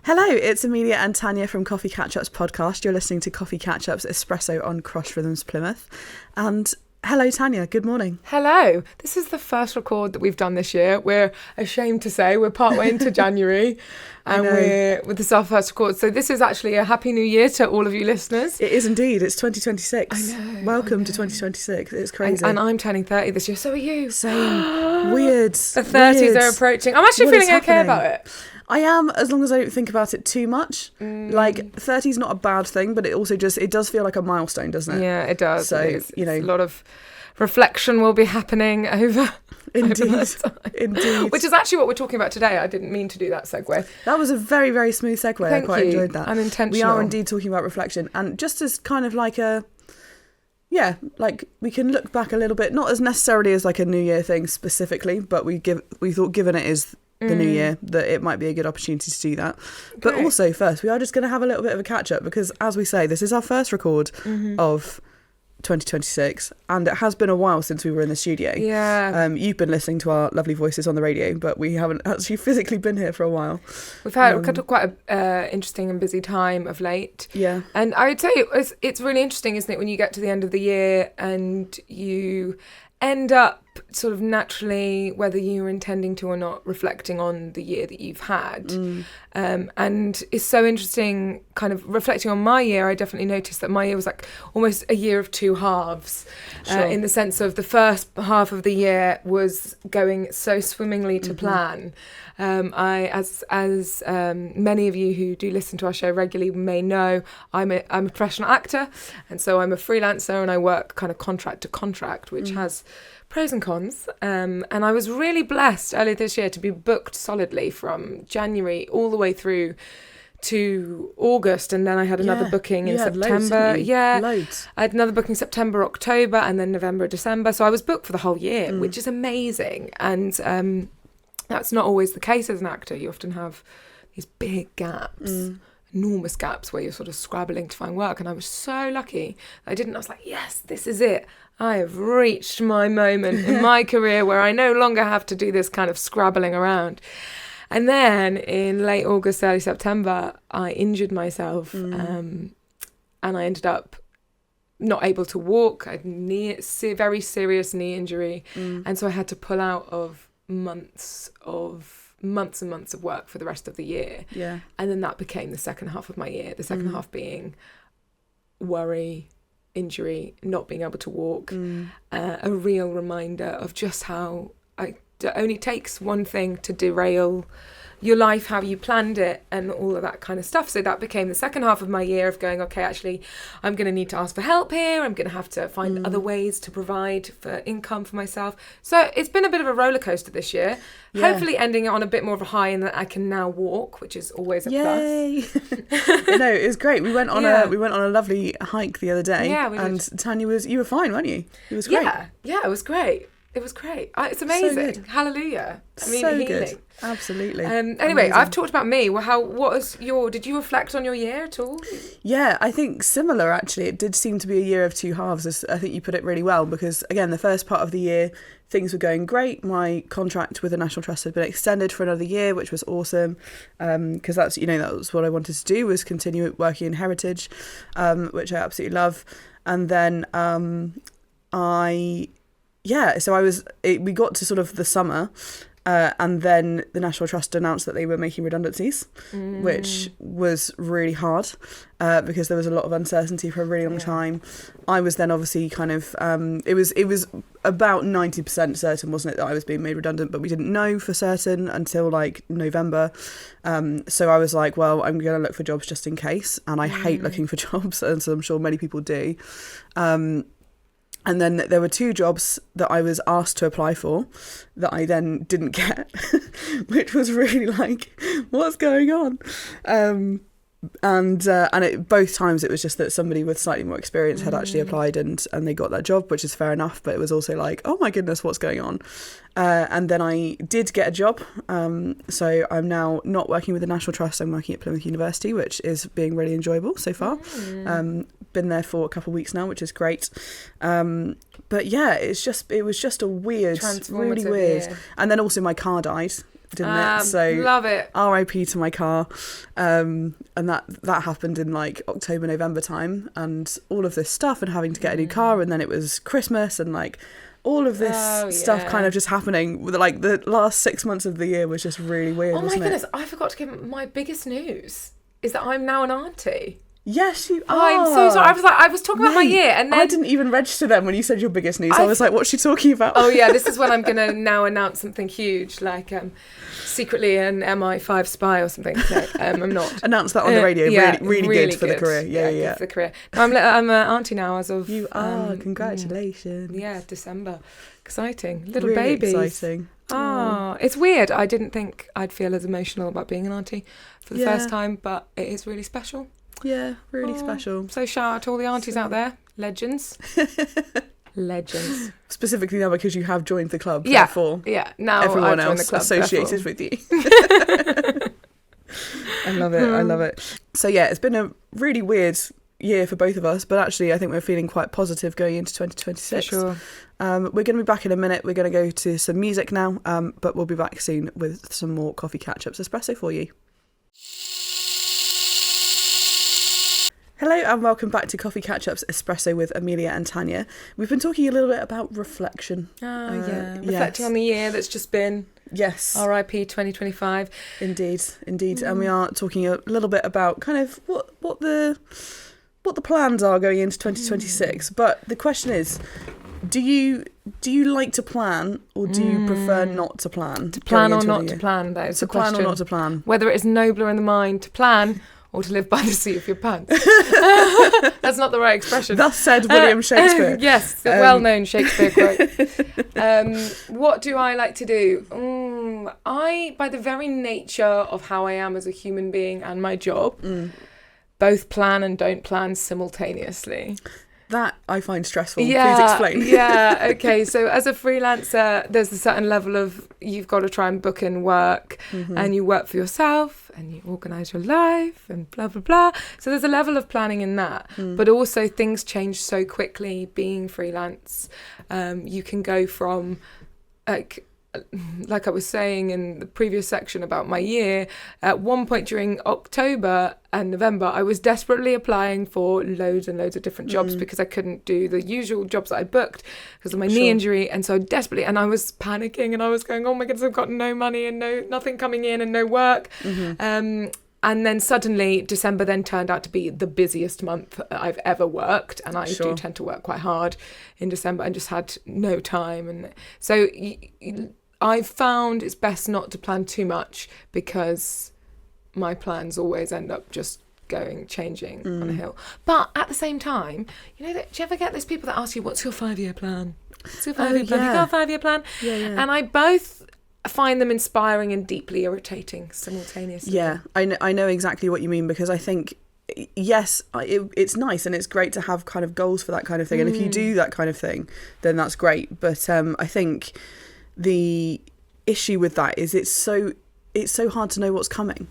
Hello, it's Amelia and Tanya from Coffee Catch-Ups podcast. You're listening to Coffee Catch-Ups Espresso on Cross Rhythms Plymouth. And hello, Tanya. Good morning. Hello. This is the first record that we've done this year. We're ashamed to say we're partway into January and this is our first record. So this is actually a happy new year to all of you listeners. It is indeed. It's 2026. I know. Welcome to 2026. It's crazy. And I'm turning 30 this year. So are you. Same. Weird. The 30s are approaching. I'm actually feeling okay about it. I am, as long as I don't think about it too much. Like, 30 is not a bad thing, but it also it does feel like a milestone, doesn't it? Yeah, it does. So, a lot of reflection will be happening over Indeed. Which is actually what we're talking about today. I didn't mean to do that segue. That was a very, very smooth segue. Thank I quite you. enjoyed that. Unintentional. We are indeed talking about reflection. And just as kind of like like we can look back a little bit, not as necessarily as like a New Year thing specifically, but we thought given it is the new year that it might be a good opportunity to do that. But also first we are just going to have a little bit of a catch up because, as we say, this is our first record of 2026 and it has been a while since we were in the studio. You've been listening to our lovely voices on the radio, but we haven't actually physically been here for a while. We've had quite an interesting and busy time of late, and I would say it's really interesting, isn't it, when you get to the end of the year and you end up sort of naturally, whether you were intending to or not, reflecting on the year that you've had. And it's so interesting kind of reflecting on my year. I definitely noticed that my year was like almost a year of two halves, in the sense of the first half of the year was going so swimmingly to plan. As many of you who do listen to our show regularly may know, I'm a professional actor, and so I'm a freelancer and I work kind of contract to contract, which has pros and cons. And I was really blessed earlier this year to be booked solidly from January all the way through to August, and then I had another booking in September. Loads. I had another booking September, October, and then November, December. So I was booked for the whole year, which is amazing. And that's not always the case as an actor. You often have these big gaps, enormous gaps where you're sort of scrabbling to find work. And I was so lucky. I was like, yes, this is it. I have reached my moment in my career where I no longer have to do this kind of scrabbling around. And then in late August, early September, I injured myself and I ended up not able to walk. I had very serious knee injury. And so I had to pull out of months and months of work for the rest of the year. And then that became the second half of my year, the second half being worry, injury, not being able to walk, a real reminder of just how it only takes one thing to derail your life, how you planned it, and all of that kind of stuff. So that became the second half of my year of going, okay, actually, I'm going to need to ask for help here. I'm going to have to find other ways to provide for income for myself. So it's been a bit of a roller coaster this year. Hopefully ending it on a bit more of a high in that I can now walk, which is always a plus. No, it was great. We went on a lovely hike the other day. Yeah, we did. And Tanya you were fine, weren't you? It was great. Yeah, it was great. It was great. It's amazing. So Hallelujah. I mean, so healing. Good. Absolutely. Anyway, amazing. I've talked about me. Did you reflect on your year at all? Yeah, I think similar actually. It did seem to be a year of two halves, as I think you put it really well, because again, the first part of the year, things were going great. My contract with the National Trust had been extended for another year, which was awesome, because that was what I wanted to do, was continue working in heritage, which I absolutely love. And then we got to sort of the summer, and then the National Trust announced that they were making redundancies, which was really hard because there was a lot of uncertainty for a really long time. I was then obviously kind of, it was about 90% certain, wasn't it, that I was being made redundant, but we didn't know for certain until like November. So I was like, well, I'm going to look for jobs just in case. And I hate looking for jobs, and so I'm sure many people do. And then there were two jobs that I was asked to apply for that I then didn't get, which was really like, what's going on? And both times it was just that somebody with slightly more experience had actually applied and they got that job, which is fair enough. But it was also like, oh my goodness, what's going on? And then I did get a job. So I'm now not working with the National Trust. I'm working at Plymouth University, which is being really enjoyable so far. Been there for a couple of weeks now, which is great. But yeah, it was just a weird, really weird. Year. And then also my car died. didn't it? So love it. RIP to my car. And that happened in like October, November time, and all of this stuff and having to get a new car, and then it was Christmas and like all of this stuff kind of just happening. Like the last 6 months of the year was just really weird. Oh my goodness, I forgot to give my biggest news is that I'm now an auntie. Yes, you are. I'm so sorry. I was talking about my year, and then I didn't even register them when you said your biggest news. I was like, what's she talking about? Oh yeah, this is when I'm gonna now announce something huge, like secretly an MI5 spy or something. So, I'm not. Announce that on the radio. Really good for the career. Yeah. Good for the career. No, I'm an auntie now as of. You are. Congratulations. Yeah, December. Exciting. Little really babies. Exciting. Oh, it's weird. I didn't think I'd feel as emotional about being an auntie for the first time, but it is really special. Yeah, really special. So shout out to all the aunties out there. Legends. Legends. Specifically now because you have joined the club. Yeah. Therefore, now everyone I've joined else the club, associated with you. I love it. I love it. So yeah, it's been a really weird year for both of us, but actually I think we're feeling quite positive going into 2026. For sure. We're going to be back in a minute. We're going to go to some music now, but we'll be back soon with some more Coffee Catch-Ups Espresso for you. Hello and welcome back to Coffee Catch-Ups Espresso with Amelia and Tanya. We've been talking a little bit about reflection. Reflecting on the year that's just been. Yes. RIP 2025. Indeed. And we are talking a little bit about kind of what the plans are going into 2026. But the question is, do you like to plan, or do you prefer not to plan? To plan or not to plan, that is the question. To plan or not to plan. Whether it is nobler in the mind to plan or to live by the seat of your pants. That's not the right expression. Thus said William Shakespeare. Yes, a well-known Shakespeare quote. What do I like to do? I, by the very nature of how I am as a human being and my job, both plan and don't plan simultaneously. That I find stressful. Please explain. Okay. So as a freelancer, there's a certain level of you've got to try and book in work, and you work for yourself and you organise your life and blah, blah, blah. So there's a level of planning in that. But also things change so quickly being freelance. You can go from like I was saying in the previous section about my year, at one point during October and November, I was desperately applying for loads and loads of different jobs because I couldn't do the usual jobs that I booked because of my knee injury. And so desperately, and I was panicking and I was going, oh my goodness, I've got no money and nothing coming in and no work. And then suddenly December then turned out to be the busiest month I've ever worked. And I do tend to work quite hard in December and just had no time. And so I've found it's best not to plan too much because my plans always end up just changing on a hill. But at the same time, do you ever get those people that ask you, what's your 5-year plan? What's your 5-year plan? You got a 5-year plan? Yeah. And I both find them inspiring and deeply irritating simultaneously. Yeah, I know exactly what you mean, because I think, yes, it's nice and it's great to have kind of goals for that kind of thing. And if you do that kind of thing, then that's great. But I think the issue with that is it's so hard to know what's coming.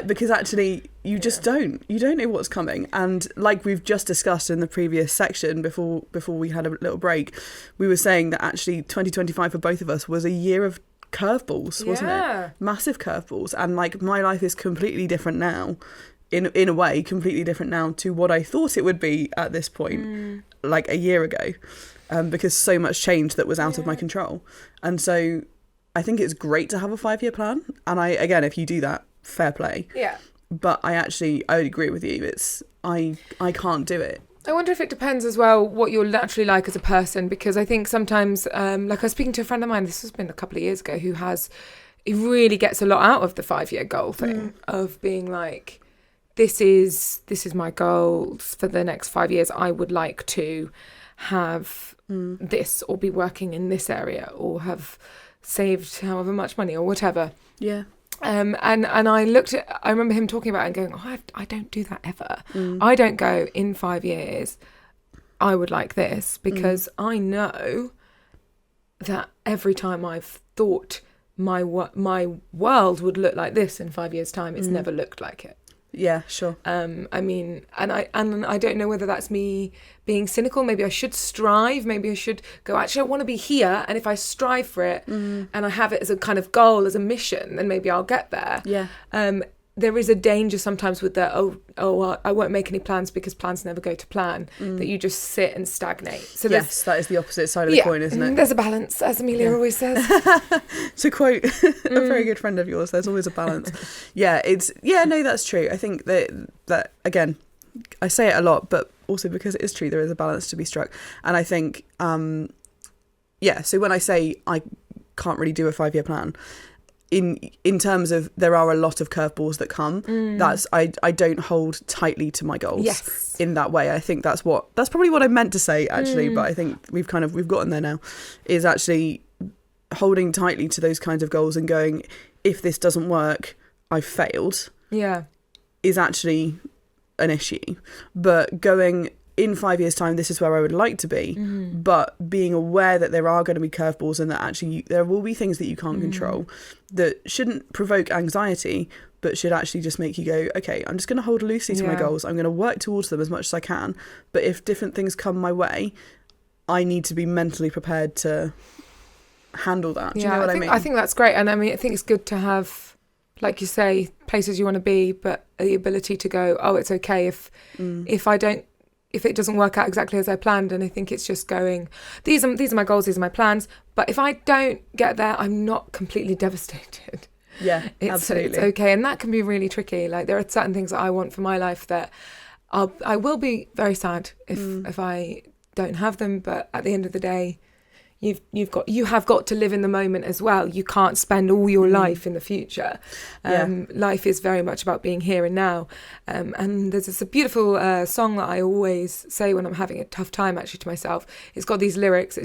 Because actually you just don't know what's coming. And like we've just discussed in the previous section before we had a little break, we were saying that actually 2025 for both of us was a year of curveballs, wasn't it? Massive curveballs. And like my life is completely different now, in a way completely different now to what I thought it would be at this point like a year ago, because so much change that was out of my control. And so I think it's great to have a 5-year plan. And again, if you do that, fair play. Yeah. But I would agree with you. I can't do it. I wonder if it depends as well what you're naturally like as a person, because I think sometimes, like I was speaking to a friend of mine, this has been a couple of years ago, he really gets a lot out of the 5-year goal thing of being like, this is my goal for the next 5 years. I would like to have this, or be working in this area, or have saved however much money or whatever. Yeah. And I remember him talking about it and going, oh, I don't do that ever. I don't go, in 5 years I would like this, because I know that every time I've thought my world would look like this in 5 years' time, it's never looked like it. Yeah, sure. I mean, and I don't know whether that's me being cynical. Maybe I should strive. Maybe I should go, actually, I want to be here. And if I strive for it and I have it as a kind of goal, as a mission, then maybe I'll get there. Yeah. There is a danger sometimes with the, well, I won't make any plans because plans never go to plan, that you just sit and stagnate. So yes, that is the opposite side of the coin, isn't it? There's a balance, as Amelia always says. To quote a very good friend of yours, there's always a balance. No, that's true. I think that again, I say it a lot, but also because it is true, there is a balance to be struck. And I think, so when I say I can't really do a 5-year plan, in terms of there are a lot of curveballs that come, that's I don't hold tightly to my goals in that way. I think that's probably what I meant to say actually, but I think we've gotten there now, is actually holding tightly to those kinds of goals and going, if this doesn't work, I've failed. Yeah. Is actually an issue. But going, in 5 years' time, this is where I would like to be, but being aware that there are going to be curveballs and that actually there will be things that you can't control that shouldn't provoke anxiety, but should actually just make you go, okay, I'm just going to hold loosely to my goals. I'm going to work towards them as much as I can. But if different things come my way, I need to be mentally prepared to handle that. Do you know what I mean? I think that's great. And I mean, I think it's good to have, like you say, places you want to be, but the ability to go, oh, it's okay if it doesn't work out exactly as I planned. And I think it's just going, these are my goals, these are my plans. But if I don't get there, I'm not completely devastated. Yeah, absolutely. It's okay. And that can be really tricky. Like, there are certain things that I want for my life that I will be very sad if I don't have them. But at the end of the day, you have got to live in the moment as well. You can't spend all your life in the future. Life is very much about being here and now. And there's a beautiful song that I always say when I'm having a tough time, actually, to myself. It's got these lyrics.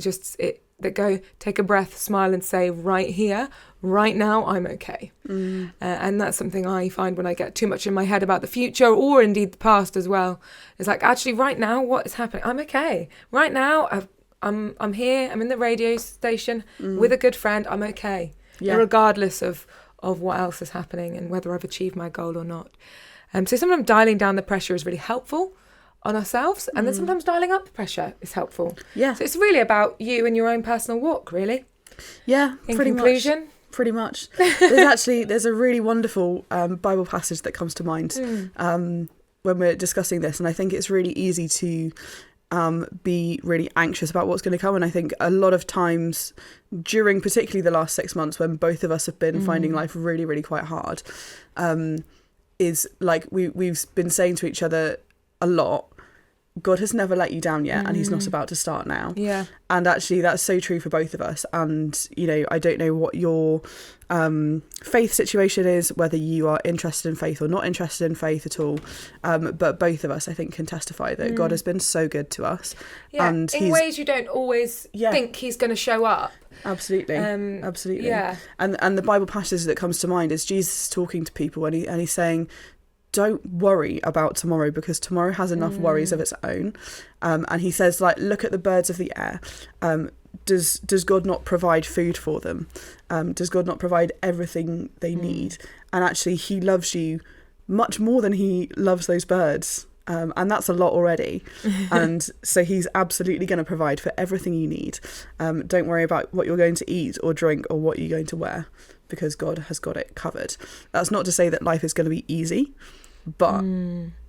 That go, take a breath, smile, and say, right here, right now, I'm okay. And that's something I find when I get too much in my head about the future, or indeed the past as well. It's like, actually, right now, what is happening? I'm okay. Right now, I'm here. I'm in the radio station with a good friend. I'm okay, regardless of what else is happening and whether I've achieved my goal or not. So sometimes dialing down the pressure is really helpful on ourselves, and then sometimes dialing up the pressure is helpful. Yeah. So it's really about you and your own personal walk, really. Yeah. In conclusion. Pretty much. There's a really wonderful Bible passage that comes to mind when we're discussing this, and I think it's really easy to be really anxious about what's going to come. And I think a lot of times during particularly the last 6 months, when both of us have been finding life really, really quite hard, is like we've been saying to each other a lot, God has never let you down yet, and he's not about to start now. Yeah. And actually that's so true for both of us. And, you know, I don't know what your faith situation is, whether you are interested in faith or not interested in faith at all. But both of us, I think, can testify that God has been so good to us. Yeah, and in ways you don't always think he's going to show up. Absolutely. Absolutely. Yeah. And the Bible passage that comes to mind is Jesus talking to people, and he's saying, don't worry about tomorrow, because tomorrow has enough worries of its own. And he says, like, look at the birds of the air. Does God not provide food for them? Does God not provide everything they need? And actually, he loves you much more than he loves those birds. And that's a lot already. And so he's absolutely going to provide for everything you need. Don't worry about what you're going to eat or drink or what you're going to wear, because God has got it covered. That's not to say that life is going to be easy, but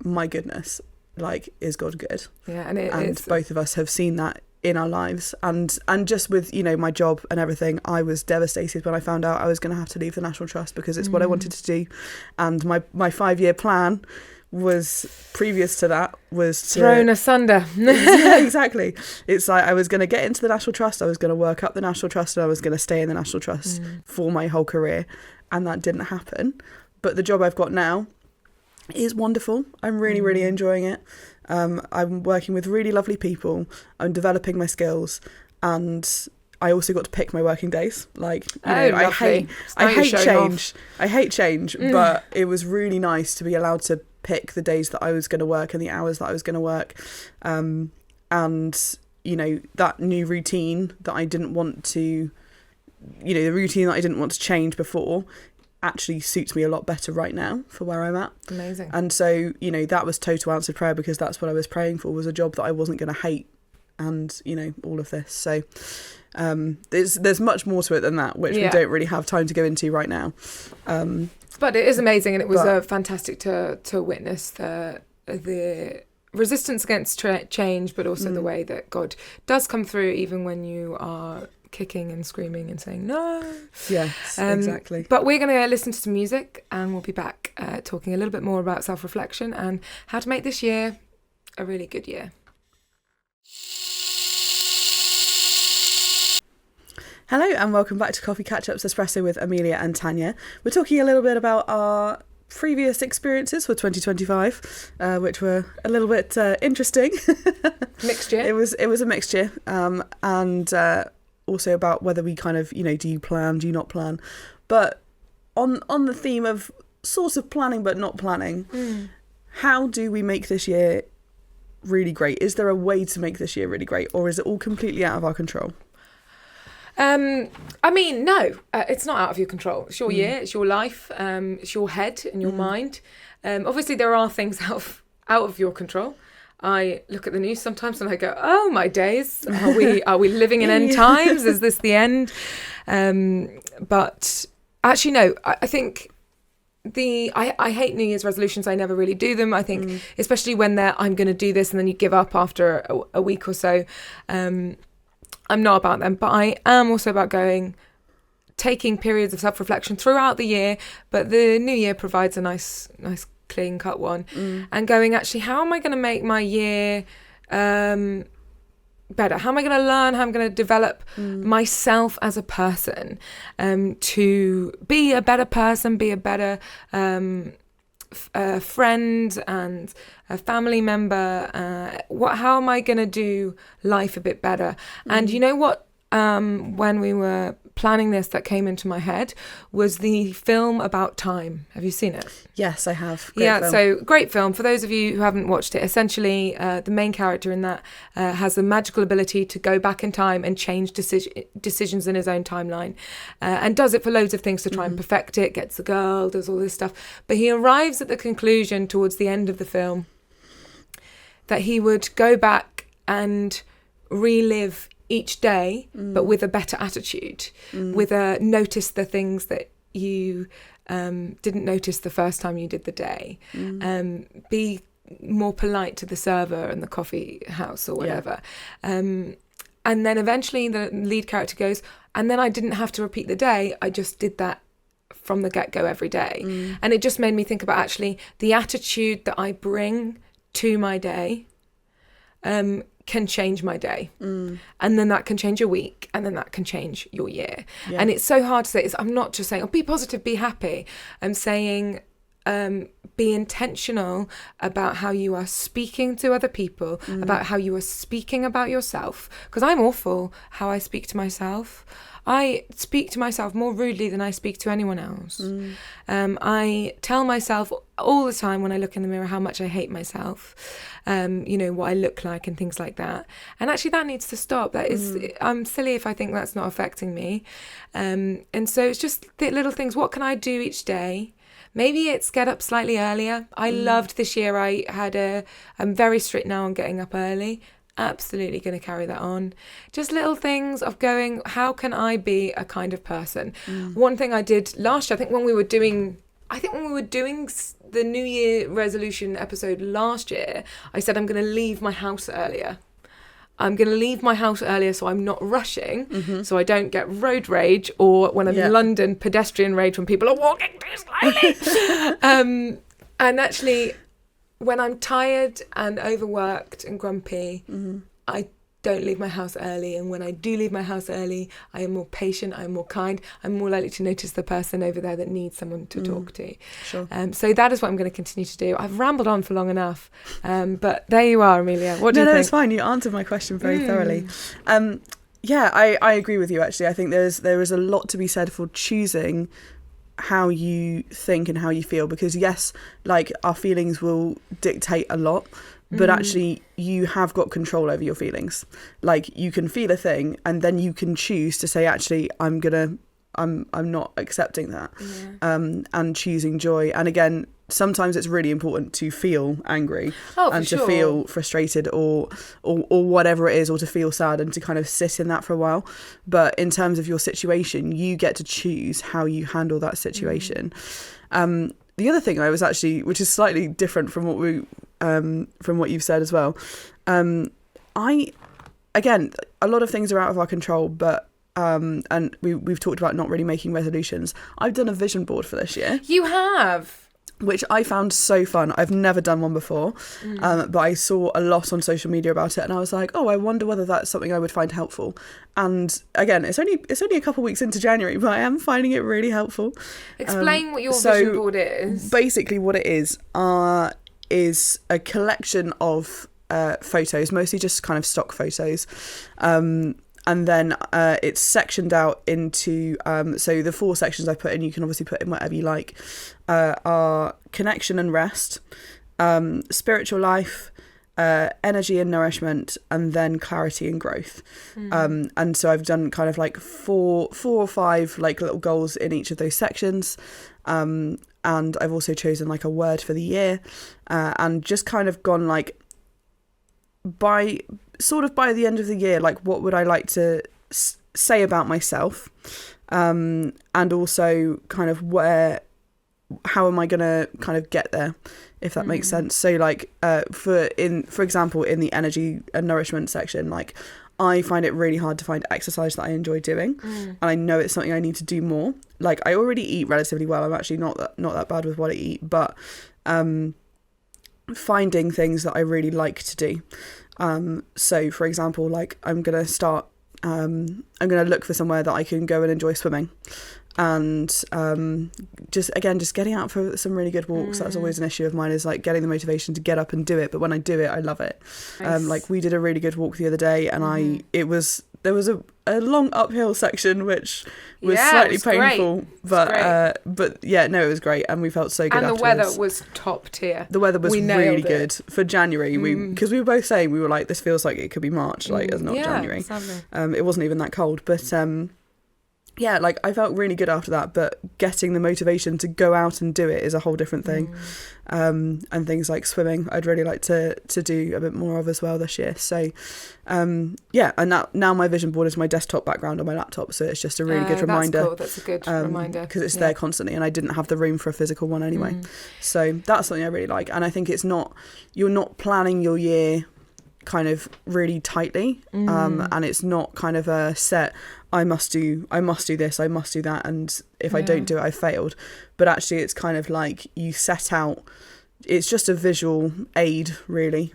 my goodness, like, is God good? Yeah, and both of us have seen that in our lives. And just with, you know, my job and everything, I was devastated when I found out I was going to have to leave the National Trust, because it's what I wanted to do. And my 5-year plan was, previous to that, was thrown asunder. Yeah, exactly. It's like I was going to get into the National Trust, I was going to work up the National Trust, and I was going to stay in the National Trust for my whole career, and that didn't happen. But the job I've got now is wonderful. I'm really, really enjoying it. I'm working with really lovely people. I'm developing my skills, and I also got to pick my working days. Like, you know, I hate change. I hate change, but it was really nice to be allowed to pick the days that I was going to work and the hours that I was going to work. And, you know, that new routine that I didn't want to, you know, the routine that I didn't want to change before actually suits me a lot better right now for where I'm at. Amazing. And so, you know, that was total answered prayer, because that's what I was praying for, was a job that I wasn't going to hate, and, you know, all of this. So there's much more to it than that, which we don't really have time to go into right now. But it is amazing, and it was fantastic to witness the resistance against change, but also the way that God does come through, even when you are kicking and screaming and saying no. Yes, exactly. But we're going to listen to some music, and we'll be back talking a little bit more about self-reflection and how to make this year a really good year. Hello and welcome back to Coffee Catch-Ups Espresso with Amelia and Tanya. We're talking a little bit about our previous experiences for 2025, which were a little bit interesting. Mixture. It was a mixture, and also about whether we kind of, you know, do you plan, do you not plan? But on the theme of sort of planning but not planning, how do we make this year really great? Is there a way to make this year really great, or is it all completely out of our control? I mean, no, it's not out of your control. It's your year, it's your life, it's your head and your mind. Obviously, there are things out of your control. I look at the news sometimes and I go, "Oh my days, are we living in end times? Is this the end?" But actually, no. I think I hate New Year's resolutions. I never really do them. I think, especially when I'm going to do this, and then you give up after a week or so. I'm not about them, but I am also about taking periods of self-reflection throughout the year, but the new year provides a nice clean cut one, and going, actually, how am I going to make my year better? How am I going to learn? How am I going to develop myself as a person, to be a better person, be a better a friend and a family member? How am I going to do life a bit better? And you know what, when we were planning this, that came into my head was the film About Time. Have you seen it? Yes, I have. Great film. So great film. For those of you who haven't watched it, essentially the main character in that has the magical ability to go back in time and change decisions in his own timeline, and does it for loads of things to try and perfect it, gets the girl, does all this stuff. But he arrives at the conclusion towards the end of the film that he would go back and relive each day, but with a better attitude, with notice the things that you didn't notice the first time you did the day, be more polite to the server in the coffee house or whatever. And then eventually the lead character goes, and then I didn't have to repeat the day, I just did that from the get-go every day. And it just made me think about actually the attitude that I bring to my day can change my day, and then that can change your week, and then that can change your year. And it's so hard to say. I'm not just saying, be positive, be happy. I'm saying be intentional about how you are speaking to other people, about how you are speaking about yourself, because I'm awful how I speak to myself. I speak to myself more rudely than I speak to anyone else. I tell myself all the time when I look in the mirror how much I hate myself, what I look like and things like that. And actually that needs to stop. That is, I'm silly if I think that's not affecting me. And so it's just the little things. What can I do each day? Maybe it's get up slightly earlier. I loved this year. I'm very strict now on getting up early. Absolutely going to carry that on. Just little things of going, how can I be a kind of person? One thing I did last year, I think when we were doing the New Year resolution episode last year, I said I'm going to leave my house earlier. I'm going to leave my house earlier so I'm not rushing, so I don't get road rage, or when I'm in London, pedestrian rage when people are walking too slowly. And actually, when I'm tired and overworked and grumpy, I don't leave my house early. And when I do leave my house early, I am more patient, I'm more kind, I'm more likely to notice the person over there that needs someone to talk to. Sure. So that is what I'm going to continue to do. I've rambled on for long enough, but there you are, Amelia. What do you think? No, it's fine. You answered my question very thoroughly. I agree with you, actually. I think there is a lot to be said for choosing how you think and how you feel, because yes, like, our feelings will dictate a lot, but actually you have got control over your feelings. Like, you can feel a thing and then you can choose to say, actually, I'm gonna I'm not accepting that. And choosing joy. And again, sometimes it's really important to feel angry and to feel frustrated or whatever it is, or to feel sad and to kind of sit in that for a while. But in terms of your situation, you get to choose how you handle that situation. The other thing I was actually, which is slightly different from what you've said as well, again, a lot of things are out of our control, but and we've talked about not really making resolutions. I've done a vision board for this year. You have? Which I found so fun. I've never done one before, but I saw a lot on social media about it, and I was like, oh, I wonder whether that's something I would find helpful. And again, it's only a couple of weeks into January, but I am finding it really helpful. Explain what your vision board is. Basically what it is a collection of photos, mostly just kind of stock photos. And then it's sectioned out into, so the 4 sections I put in, you can obviously put in whatever you like, are connection and rest, spiritual life, energy and nourishment, and then clarity and growth. And so I've done kind of like 4 or 5 like little goals in each of those sections. And I've also chosen like a word for the year, and just kind of gone like by the end of the year, like what would I like to say about myself, and also kind of how am I gonna kind of get there, if that makes sense. So like for example, in the energy and nourishment section, like I find it really hard to find exercise that I enjoy doing, and I know it's something I need to do more. Like I already eat relatively well. I'm actually not that bad with what I eat, but finding things that I really like to do. So for example, like I'm gonna look for somewhere that I can go and enjoy swimming, and just getting out for some really good walks. That's always an issue of mine, is like getting the motivation to get up and do it, but when I do it, I love it. Nice. Like we did a really good walk the other day, and there was a long uphill section which was slightly painful, but yeah, no, it was great, and we felt so good. And the weather was top tier. The weather was really good for January. Because we were both saying, we were like, this feels like it could be March, like it's not January. Exactly. It wasn't even that cold, but yeah, like I felt really good after that, but getting the motivation to go out and do it is a whole different thing. And things like swimming, I'd really like to do a bit more of as well this year. So yeah, and now my vision board is my desktop background on my laptop, so it's just a really good reminder. That's cool. That's a good reminder. Because it's there constantly, and I didn't have the room for a physical one anyway. So that's something I really like, and I think you're not planning your year kind of really tightly, and it's not kind of a set, I must do this, I must do that, and if I don't do it, I failed. But actually it's kind of like you set out, it's just a visual aid really,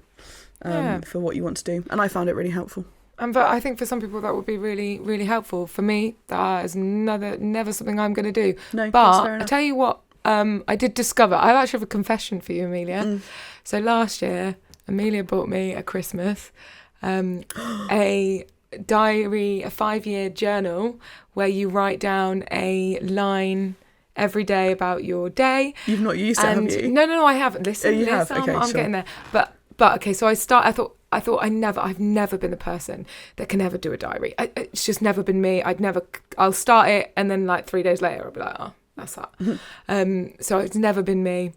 for what you want to do, and I found it really helpful. But I think for some people that would be really, really helpful. For me, that is never something I'm going to do. No, but I tell you what, I did discover, I actually have a confession for you, Amelia. So last year, Amelia bought me at Christmas a diary, a 5-year journal where you write down a line every day about your day. You've not used it, have you? No, I haven't. Listen, have? Okay, I'm getting there. But okay, so I thought I've never been the person that can ever do a diary. It's just never been me. I'll start it, and then like 3 days later I'll be like, oh, that's that. So it's never been me.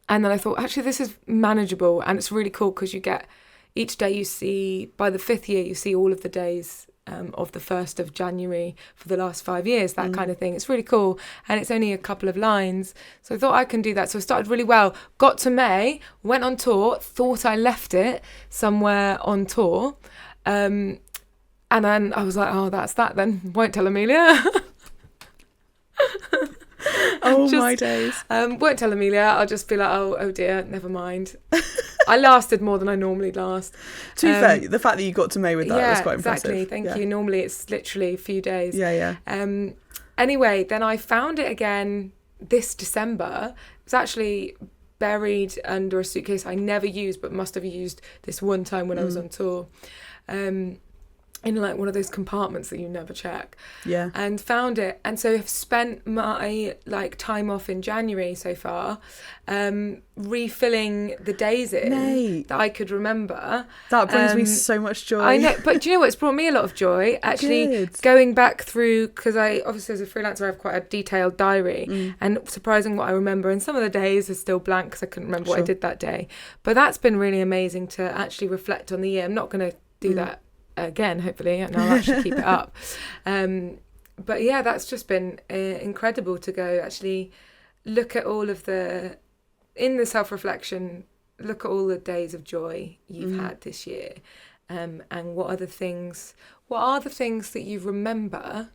And then I thought, actually, this is manageable, and it's really cool because you get, each day you see, by the 5th year, you see all of the days of the 1st of January for the last 5 years, that kind of thing. It's really cool, and it's only a couple of lines. So I thought I can do that. So I started really well. Got to May, went on tour, thought I left it somewhere on tour. And then I was like, oh, that's that then. Won't tell Amelia. My days. Won't tell Amelia. I'll just be like, oh dear, never mind. I lasted more than I normally last. To be fair, the fact that you got to May with that was quite impressive. Exactly. Thank you. Normally it's literally a few days. Yeah. Anyway, then I found it again this December. It was actually buried under a suitcase I never used, but must have used this one time when I was on tour. in like one of those compartments that you never check. Yeah. And found it. And so I've spent my like time off in January so far, refilling the days in that I could remember. That brings me so much joy. I know, but do you know what? It's brought me a lot of joy. Actually, going back through, because I obviously as a freelancer I have quite a detailed diary, and surprising what I remember. And some of the days are still blank because I couldn't remember what I did that day. But that's been really amazing to actually reflect on the year. I'm not going to do that again, hopefully, and I'll actually keep it up. But yeah, that's just been incredible to go actually look at all of in the self-reflection, look at all the days of joy you've had this year, and what are the things that you remember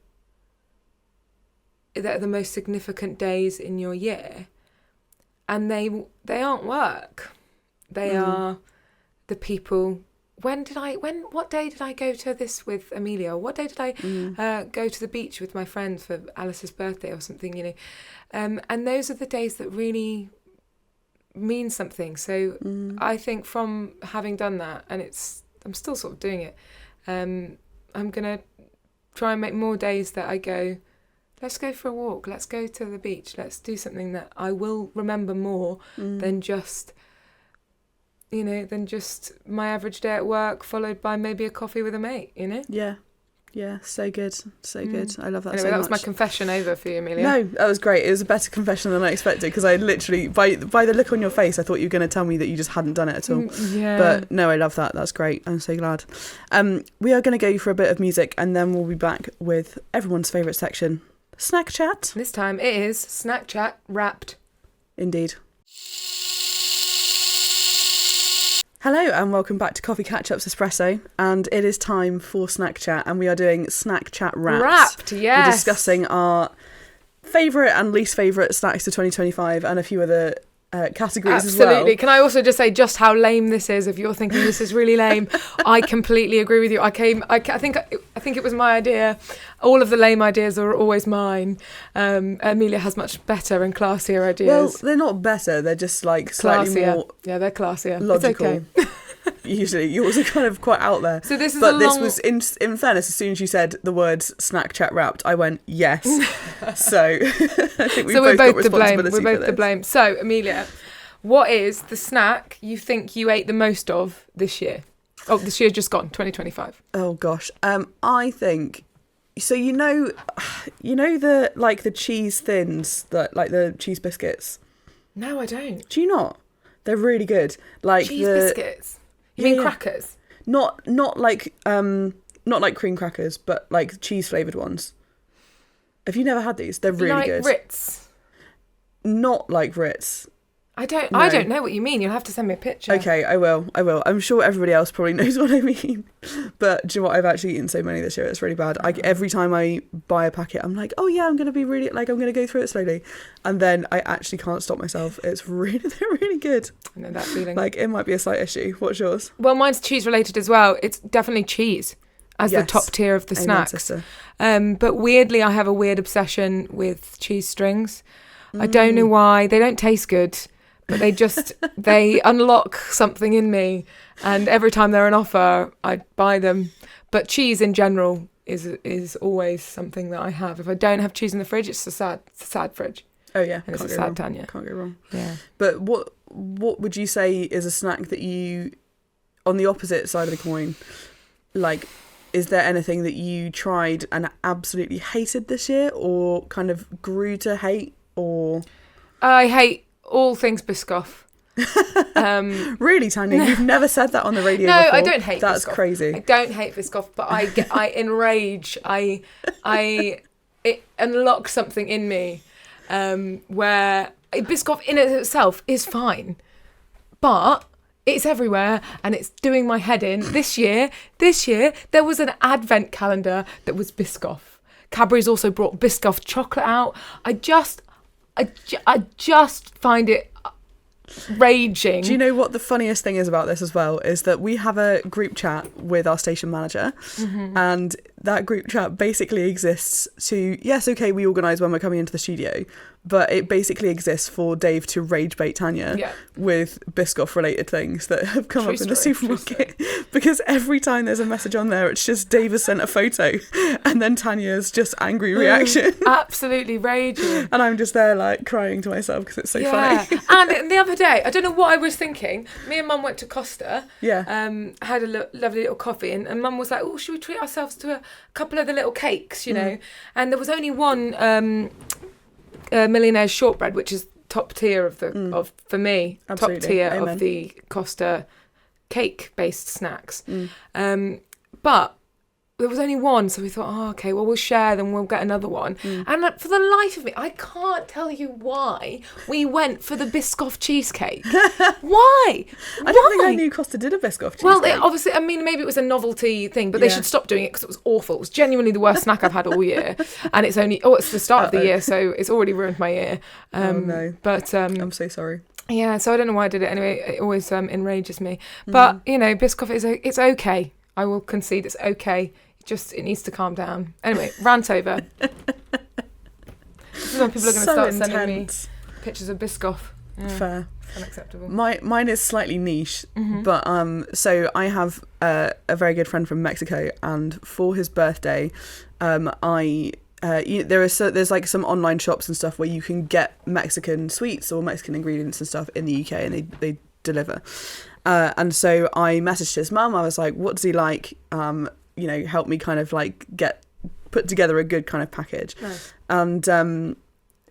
that are the most significant days in your year. And they aren't work, they are the people. What day did I go to this with Amelia? Or what day did I go to the beach with my friends for Alice's birthday or something, you know? And those are the days that really mean something. So I think from having done that, and I'm still sort of doing it, I'm going to try and make more days that I go, let's go for a walk, let's go to the beach, let's do something that I will remember more than just... than just my average day at work, followed by maybe a coffee with a mate, you know? Yeah, so good. I love that anyway, so much. That was my confession over for you, Amelia. No, that was great. It was a better confession than I expected, because I literally, by the look on your face, I thought you were going to tell me that you just hadn't done it at all. Yeah. But no, I love that. That's great. I'm so glad. We are going to go for a bit of music, and then we'll be back with everyone's favourite section, Snack Chat. This time it is Snack Chat Wrapped. Indeed. Hello and welcome back to Coffee Catch-Ups Espresso, and it is time for Snack Chat, and we are doing Snack Chat Wraps. Wrapped, yes. We're discussing our favourite and least favourite snacks of 2025 and a few other categories as well. Absolutely. Can I also just say just how lame this is? If you're thinking this is really lame, I completely agree with you. I think it was my idea. All of the lame ideas are always mine. Amelia has much better and classier ideas. Well, they're not better. They're just like slightly classier. more. Yeah, they're classier. Logical. It's okay. Usually, yours are kind of quite out there. So this is this was in fairness. As soon as you said the words "Snack Chat Wrapped," I went yes. So I think we're both to blame. We're both to blame. So Amelia, what is the snack you think you ate the most of this year? Oh, this year just gone, 2025. Oh gosh, I think. So you know the cheese thins, like the cheese biscuits. No, I don't. Do you not? They're really good. Like cheese biscuits. You mean crackers? Not like cream crackers, but like cheese flavoured ones. Have you never had these? They're really good. Like Ritz? Not like Ritz. I don't know what you mean. You'll have to send me a picture. Okay, I will. I'm sure everybody else probably knows what I mean. But do you know what? I've actually eaten so many this year. It's really bad. Every time I buy a packet, I'm like, oh yeah, I'm going to go through it slowly. And then I actually can't stop myself. They're really good. I know that feeling. Like, it might be a slight issue. What's yours? Well, mine's cheese related as well. It's definitely cheese as the top tier of the snacks. But weirdly, I have a weird obsession with cheese strings. I don't know why. They don't taste good. But they unlock something in me, and every time they're on offer, I buy them. But cheese in general is always something that I have. If I don't have cheese in the fridge, it's a sad fridge. Oh yeah, and it's a sad Tanya. Can't go wrong. Yeah. But what would you say is a snack that you, on the opposite side of the coin, like, is there anything that you tried and absolutely hated this year, or kind of grew to hate, or? I hate all things Biscoff. Really, Tanya? You've never said that on the radio no, before. I don't hate That's Biscoff. Crazy. I don't hate Biscoff, but I enrage. It unlocks something in me where Biscoff in itself is fine, but it's everywhere and it's doing my head in. This year, there was an advent calendar that was Biscoff. Cadbury's also brought Biscoff chocolate out. I just find it raging. Do you know what the funniest thing is about this as well? Is that we have a group chat with our station manager, and that group chat basically exists to, yes, okay, we organise when we're coming into the studio, but it basically exists for Dave to rage bait Tanya with Biscoff related things that have come up in the supermarket. Because every time there's a message on there, it's just Dave has sent a photo and then Tanya's just angry reaction. Absolutely raging. And I'm just there like crying to myself because it's so funny. And the other day, I don't know what I was thinking. Me and Mum went to Costa. Had a lovely little coffee, and Mum was like, "Oh, should we treat ourselves to a couple of the little cakes, you know?" And there was only one Millionaire's shortbread, which is top tier of the for me. Absolutely. Top tier of the Costa cake based snacks. But there was only one, so we thought, oh, okay, well, we'll share, then we'll get another one. And for the life of me, I can't tell you why we went for the Biscoff cheesecake. Why? I don't think I knew Costa did a Biscoff cheesecake. Well, obviously, I mean, maybe it was a novelty thing, but they should stop doing it because it was awful. It was genuinely the worst snack I've had all year. And it's it's the start of the year, so it's already ruined my year. Oh, no. But I'm so sorry. Yeah, so I don't know why I did it anyway. It always enrages me. But, you know, Biscoff, it's okay. I will concede it's okay. It needs to calm down. Anyway, rant over. This is when people are going to start sending me pictures of Biscoff. Fair. Unacceptable. Mine is slightly niche, but so I have a very good friend from Mexico, and for his birthday, there's like some online shops and stuff where you can get Mexican sweets or Mexican ingredients and stuff in the UK, and they deliver. And so I messaged his mum. I was like, "What does he like? Help me kind of like put together a good kind of package." Nice. And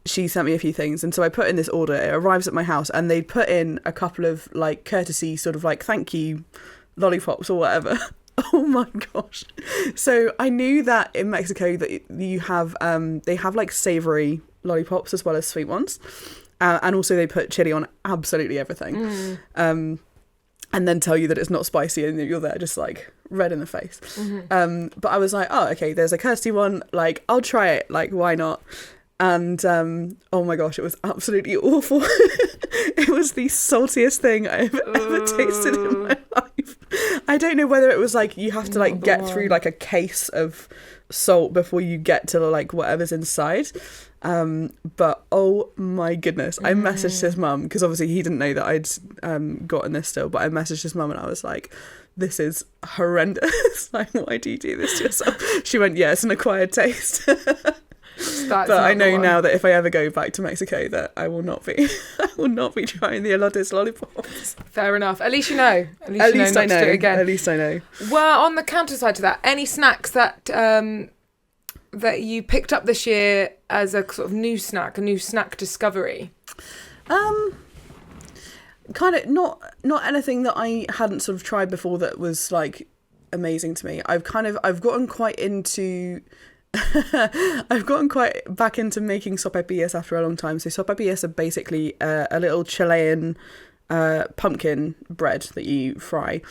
she sent me a few things, and so I put in this order. It arrives at my house, and they put in a couple of like courtesy sort of like thank you lollipops or whatever. Oh my gosh. So I knew that in Mexico that you have they have like savory lollipops as well as sweet ones, and also they put chili on absolutely everything. And then tell you that it's not spicy, and you're there just like red in the face. But I was like, oh, okay, there's a courtesy one, like I'll try it, like why not? And oh my gosh, it was absolutely awful. It was the saltiest thing I've ever tasted in my life. I don't know whether it was like you have to like get through like a case of salt before you get to like whatever's inside. But oh my goodness, I messaged his mum because obviously he didn't know that I'd gotten this still, but I messaged his mum and I was like, this is horrendous. Like, why do you do this to yourself? She went, yeah, it's an acquired taste. But I know now that if I ever go back to Mexico that I will not be trying the elotes lollipops. Fair enough. At least you know. At least I know. To do it again. At least I know. Well, on the counter side to that, any snacks that that you picked up this year as a sort of new snack discovery? Kind of not anything that I hadn't sort of tried before that was like amazing to me. I've gotten quite into I've gotten quite back into making sopapillas after a long time. So sopapillas are basically a little Chilean pumpkin bread that you fry.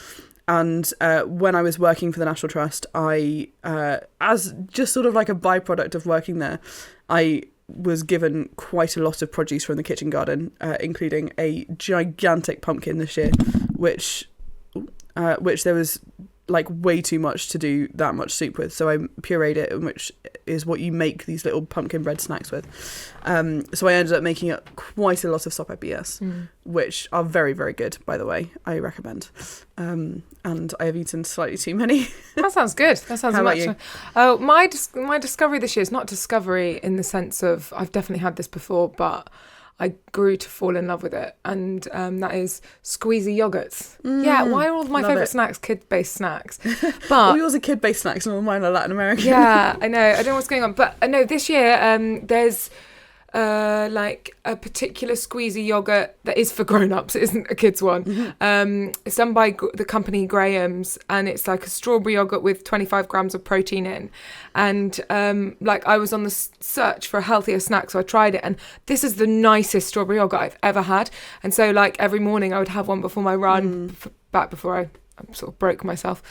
And when I was working for the National Trust, I, as just sort of like a byproduct of working there, I was given quite a lot of produce from the kitchen garden, including a gigantic pumpkin this year, which there was like way too much to do that much soup with, so I pureed it, which is what you make these little pumpkin bread snacks with. So I ended up making up quite a lot of sopapillas, which are very, very good, by the way. I recommend. And I have eaten slightly too many. That sounds good. That sounds How about you? Oh, my discovery this year is not discovery in the sense of I've definitely had this before, but I grew to fall in love with it, and that is squeezy yogurts. Yeah, why are all my favourite snacks kid-based snacks? But all yours are kid-based snacks, and all mine are Latin American. Yeah, I know. I don't know what's going on, but I know this year there's like a particular squeezy yogurt that is for grown-ups. It isn't a kids one. It's done by the company Graham's, and it's like a strawberry yogurt with 25 grams of protein in. And like I was on the search for a healthier snack, so I tried it, and this is the nicest strawberry yogurt I've ever had. And so like every morning I would have one before my run, back before I sort of broke myself.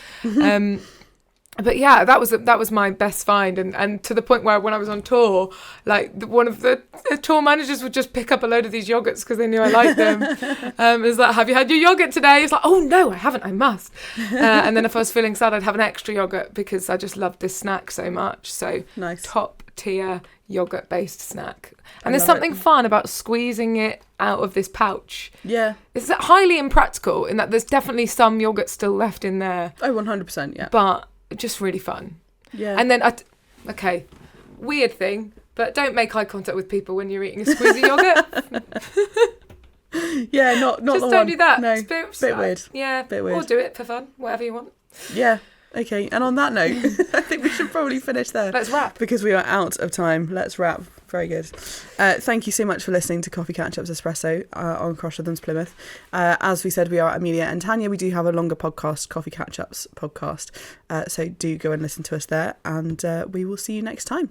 But yeah, that was my best find, and to the point where when I was on tour, like one of the tour managers would just pick up a load of these yogurts because they knew I liked them. It's like, have you had your yogurt today? It's like, oh no, I haven't, I must. And then if I was feeling sad, I'd have an extra yogurt because I just loved this snack so much. So nice. Top tortilla yogurt based snack. And I there's love something it. fun about squeezing it out of this pouch. Yeah. It's highly impractical in that there's definitely some yogurt still left in there. Oh, 100%, yeah. But just really fun. Yeah. And then, okay, weird thing, but don't make eye contact with people when you're eating a squeezy yogurt. Yeah, not Just the don't one. do that. No, It's bit weird. Yeah, Bit weird. or do it for fun, whatever you want. Yeah. Okay, and on that note, I think we should probably finish there. Let's wrap. Because we are out of time. Let's wrap. Very good. Thank you so much for listening to Coffee Catch-Ups Espresso on Cross Rhythms Plymouth. As we said, we are Amelia and Tanya. We do have a longer podcast, Coffee Catch-Ups podcast. So do go and listen to us there, and we will see you next time.